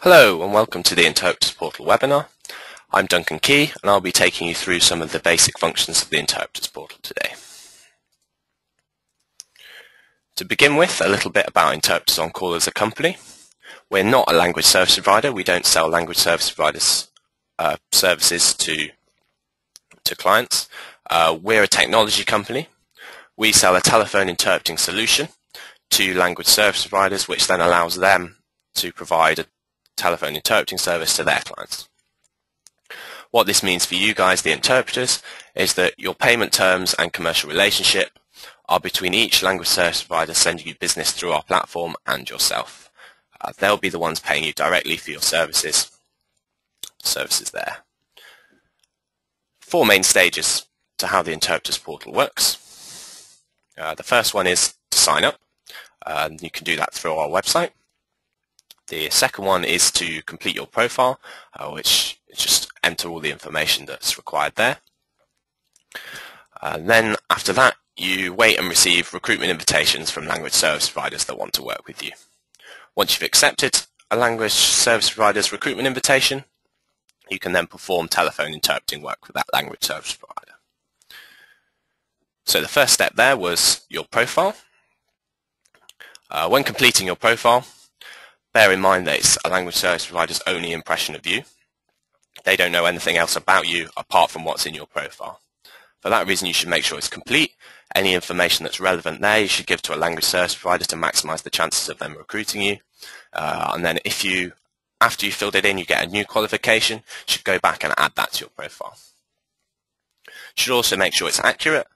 Hello and welcome to the Interpreters Portal webinar. I'm Duncan Key and I'll be taking you through some of the basic functions of the Interpreters Portal today. To begin with, a little bit about Interpreters on Call as a company. We're not a language service provider. We don't sell language service providers services to clients. We're a technology company. We sell a telephone interpreting solution to language service providers, which then allows them to provide a telephone interpreting service to their clients. What this means for you guys, the interpreters, is that your payment terms and commercial relationship are between each language service provider sending you business through our platform and yourself. They'll be the ones paying you directly for your services there. Four main stages to how the Interpreters Portal works. The first one is to sign up. You can do that through our website. The second one is to complete your profile, which is just enter all the information that's required there. Then after that, you wait and receive recruitment invitations from language service providers that want to work with you. Once you've accepted a language service provider's recruitment invitation, you can then perform telephone interpreting work with that language service provider. So the first step there was your profile. When completing your profile, bear in mind that it's a language service provider's only impression of you. They don't know anything else about you apart from what's in your profile. For that reason, you should make sure it's complete. Any information that's relevant there, you should give to a language service provider to maximize the chances of them recruiting you. And then after you've filled it in, you get a new qualification, you should go back and add that to your profile. You should also make sure it's accurate.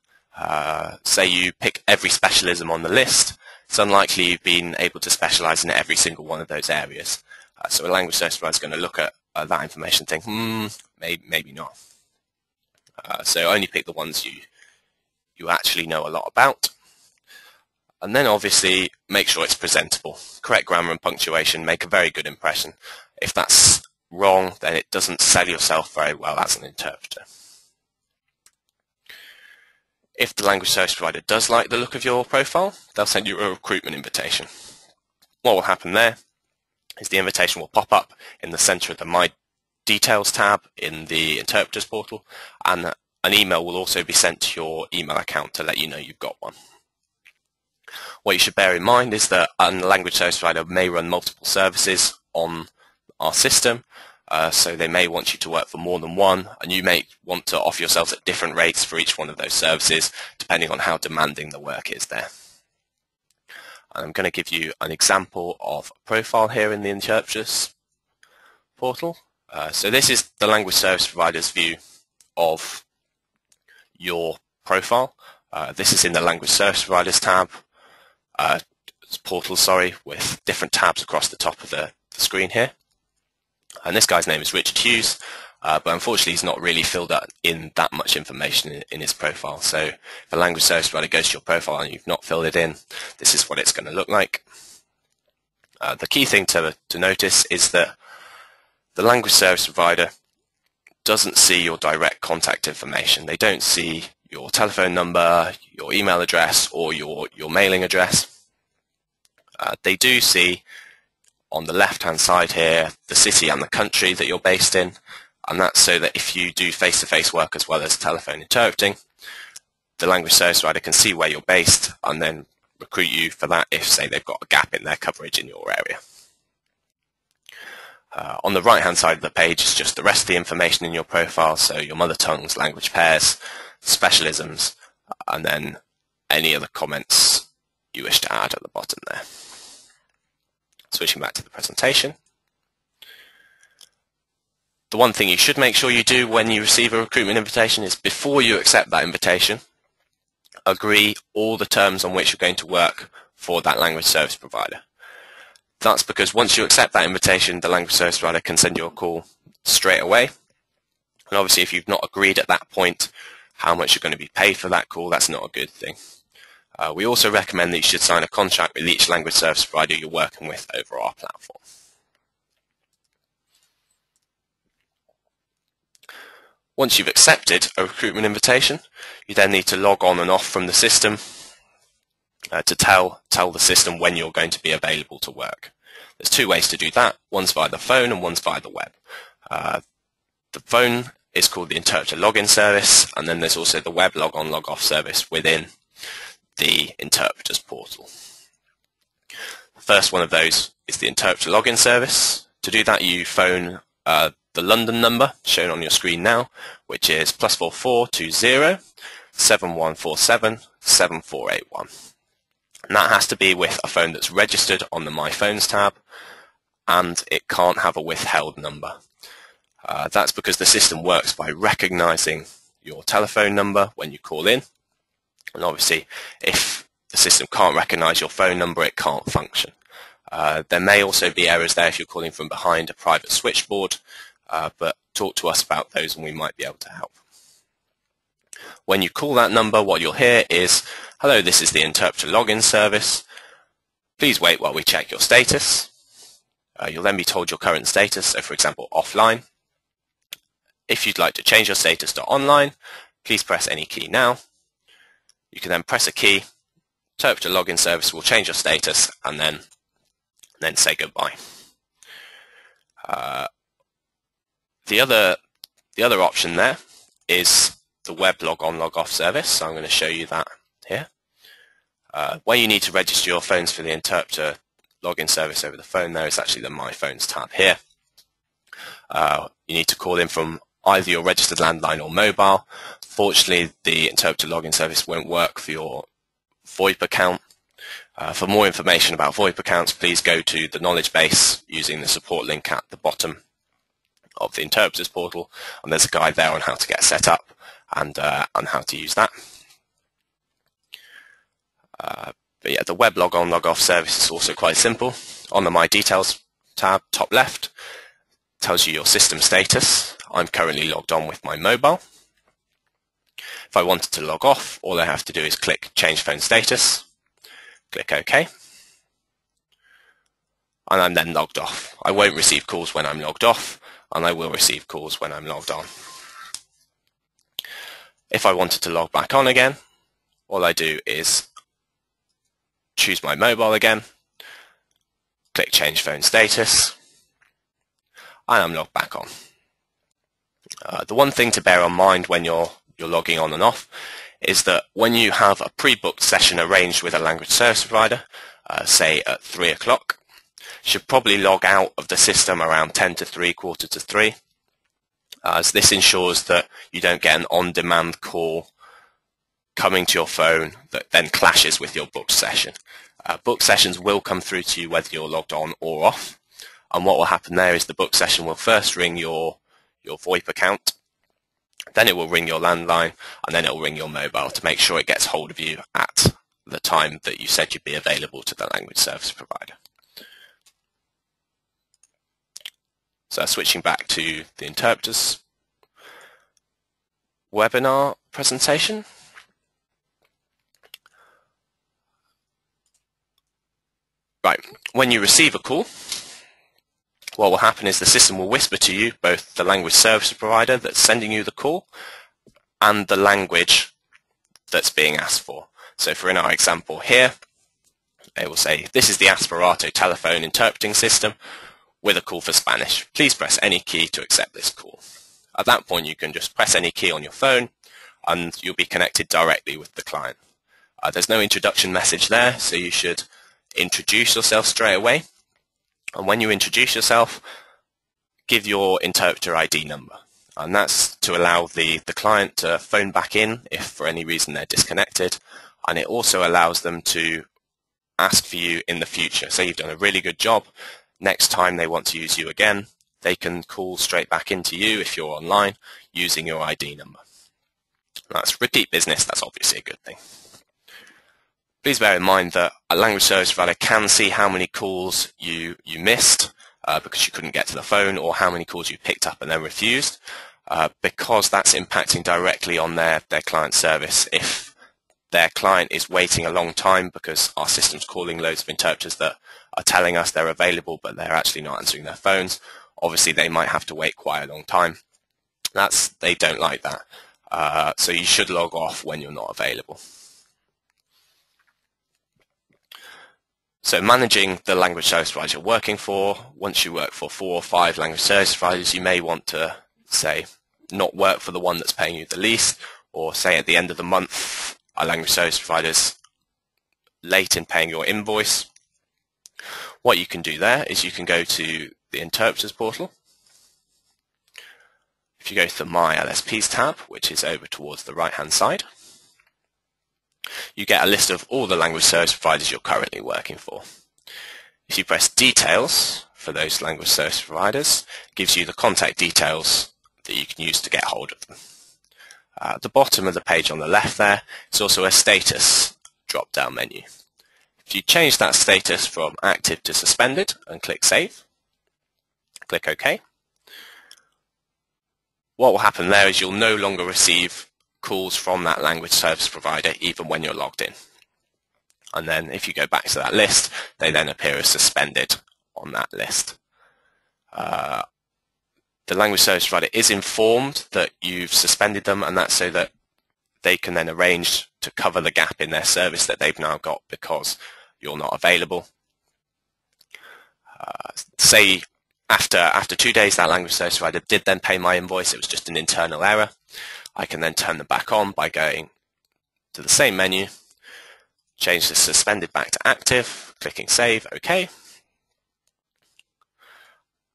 Say you pick every specialism on the list. It's unlikely you've been able to specialize in every single one of those areas. So a language service provider is going to look at that information and think, maybe not. So only pick the ones you actually know a lot about. And then obviously make sure it's presentable. Correct grammar and punctuation make a very good impression. If that's wrong, then it doesn't sell yourself very well as an interpreter. If the language service provider does like the look of your profile, they'll send you a recruitment invitation. What will happen there is the invitation will pop up in the center of the My Details tab in the Interpreters Portal, and an email will also be sent to your email account to let you know you've got one. What you should bear in mind is that a language service provider may run multiple services on our system, so they may want you to work for more than one, and you may want to offer yourselves at different rates for each one of those services, depending on how demanding the work is there. And I'm going to give you an example of a profile here in the Interpreters Portal. So this is the language service provider's view of your profile. This is in the language service providers tab, portal, with different tabs across the top of the screen here. And this guy's name is Richard Hughes, but unfortunately he's not really filled in that much information in his profile. So if a language service provider goes to your profile and you've not filled it in, this is what it's going to look like. The key thing to notice is that the language service provider doesn't see your direct contact information. They don't see your telephone number, your email address, or your mailing address. They do see on the left-hand side here the city and the country that you're based in, and that's so that if you do face-to-face work as well as telephone interpreting, the language service provider can see where you're based and then recruit you for that if, say, they've got a gap in their coverage in your area. On the right-hand side of the page is just the rest of the information in your profile, so your mother tongues, language pairs, specialisms, and then any other comments you wish to add at the bottom there. Switching back to the presentation. The one thing you should make sure you do when you receive a recruitment invitation is, before you accept that invitation, agree all the terms on which you're going to work for that language service provider. That's because once you accept that invitation, the language service provider can send you a call straight away. And obviously if you've not agreed at that point how much you're going to be paid for that call, that's not a good thing. We also recommend that you should sign a contract with each language service provider you're working with over our platform. Once you've accepted a recruitment invitation, you then need to log on and off from the system to tell the system when you're going to be available to work. There's two ways to do that. One's via the phone and one's via the web. The phone is called the interpreter login service, and then there's also the web log on log off service within the interpreter's portal. The first one of those is the interpreter login service. To do that, you phone the London number shown on your screen now, which is +44 20 7147 7481. And that has to be with a phone that's registered on the My Phones tab, and it can't have a withheld number. That's because the system works by recognizing your telephone number when you call in, and obviously if the system can't recognize your phone number, it can't function. There may also be errors there if you're calling from behind a private switchboard, but talk to us about those and we might be able to help. When you call that number, what you'll hear is, "Hello, this is the interpreter login service. Please wait while we check your status." You'll then be told your current status, so for example, offline. If you'd like to change your status to online, please press any key now. You can then press a key, interpreter login service will change your status, and then say goodbye. The other option there is the web log on log off service, so I'm going to show you that here. Where you need to register your phones for the interpreter login service over the phone, there is actually the My Phones tab here. You need to call in from either your registered landline or mobile. Fortunately, the interpreter login service won't work for your VoIP account. For more information about VoIP accounts, please go to the knowledge base using the support link at the bottom of the interpreter's portal, and there's a guide there on how to get set up and on how to use that. But yeah, the web log on log off service is also quite simple. On the My Details tab, top left, tells you your system status. I'm currently logged on with my mobile. If I wanted to log off, all I have to do is click Change Phone Status, click OK, and I'm then logged off. I won't receive calls when I'm logged off, and I will receive calls when I'm logged on. If I wanted to log back on again, all I do is choose my mobile again, click Change Phone Status, and I'm logged back on. The one thing to bear in mind when you're logging on and off is that when you have a pre-booked session arranged with a language service provider, say at 3 o'clock, you should probably log out of the system around 10 to 3, quarter to 3, as this ensures that you don't get an on-demand call coming to your phone that then clashes with your booked session. Booked sessions will come through to you whether you're logged on or off, and what will happen there is the booked session will first ring your VoIP account, then it will ring your landline, and then it will ring your mobile to make sure it gets hold of you at the time that you said you'd be available to the language service provider. So switching back to the interpreter's webinar presentation. Right, when you receive a call, what will happen is the system will whisper to you both the language service provider that's sending you the call and the language that's being asked for. So for in our example here, it will say, "This is the Aspirato telephone interpreting system with a call for Spanish. Please press any key to accept this call." At that point, you can just press any key on your phone and you'll be connected directly with the client. There's no introduction message there, so you should introduce yourself straight away. And when you introduce yourself, give your interpreter ID number. And that's to allow the client to phone back in if for any reason they're disconnected. And it also allows them to ask for you in the future. Say you've done a really good job. Next time they want to use you again, they can call straight back into you if you're online using your ID number. That's repeat business. That's obviously a good thing. Please bear in mind that a language service provider can see how many calls you missed because you couldn't get to the phone, or how many calls you picked up and then refused, because that's impacting directly on their client service. If their client is waiting a long time because our system's calling loads of interpreters that are telling us they're available but they're actually not answering their phones, obviously they might have to wait quite a long time. They don't like that. So you should log off when you're not available. So managing the language service providers you're working for, once you work for 4 or 5 language service providers, you may want to, say, not work for the one that's paying you the least, or say at the end of the month, a language service provider's late in paying your invoice. What you can do there is you can go to the interpreters portal. If you go to the My LSPs tab, which is over towards the right-hand side, you get a list of all the language service providers you're currently working for. If you press Details for those language service providers, it gives you the contact details that you can use to get hold of them. At the bottom of the page on the left there, it's also a status drop-down menu. If you change that status from active to suspended and click Save, click OK, what will happen there is you'll no longer receive calls from that language service provider even when you're logged in. And then if you go back to that list, they then appear as suspended on that list. The language service provider is informed that you've suspended them, and that's so that they can then arrange to cover the gap in their service that they've now got because you're not available. Say after 2 days that language service provider did then pay my invoice, it was just an internal error. I can then turn them back on by going to the same menu, change the suspended back to active, clicking Save, OK.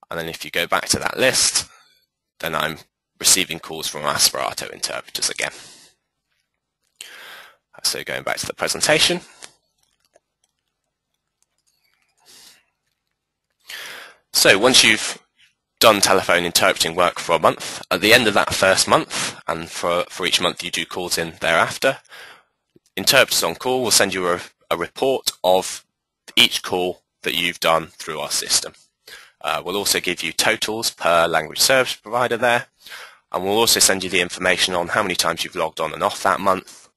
And then if you go back to that list, then I'm receiving calls from Aspirato interpreters again. So going back to the presentation. So once you've done telephone interpreting work for a month, at the end of that first month, and for each month you do calls in thereafter, Interpreters on Call will send you a report of each call that you've done through our system. We'll also give you totals per language service provider there, and we'll also send you the information on how many times you've logged on and off that month,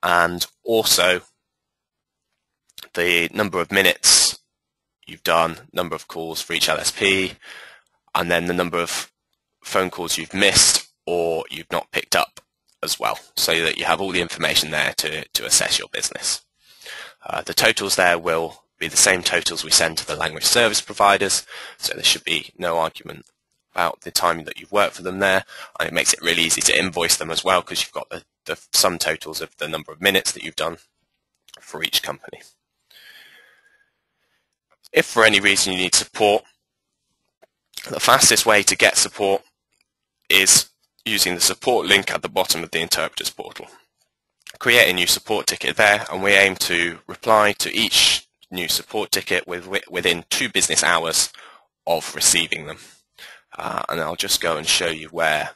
and also the number of minutes you've done, number of calls for each LSP, and then the number of phone calls you've missed or you've not picked up as well, so that you have all the information there to assess your business. The totals there will be the same totals we send to the language service providers, so there should be no argument about the time that you've worked for them there, and it makes it really easy to invoice them as well because you've got the sum totals of the number of minutes that you've done for each company. If for any reason you need support, the fastest way to get support is using the support link at the bottom of the interpreters portal. Create a new support ticket there, and we aim to reply to each new support ticket within 2 business hours of receiving them. And I'll just go and show you where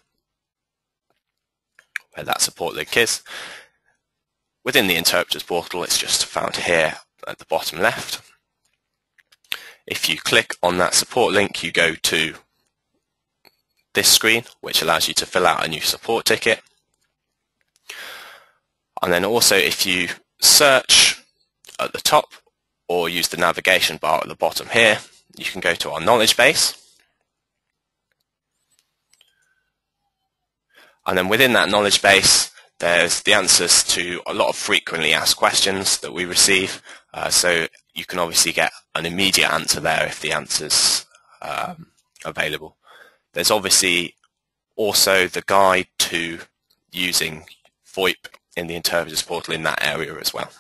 that support link is. Within the interpreters portal, it's just found here at the bottom left. If you click on that support link, you go to this screen, which allows you to fill out a new support ticket. And then also, if you search at the top or use the navigation bar at the bottom here, you can go to our knowledge base. And then within that knowledge base, there's the answers to a lot of frequently asked questions that we receive. So you can obviously get an immediate answer there if the answer's available. There's obviously also the guide to using VoIP in the interpreters portal in that area as well.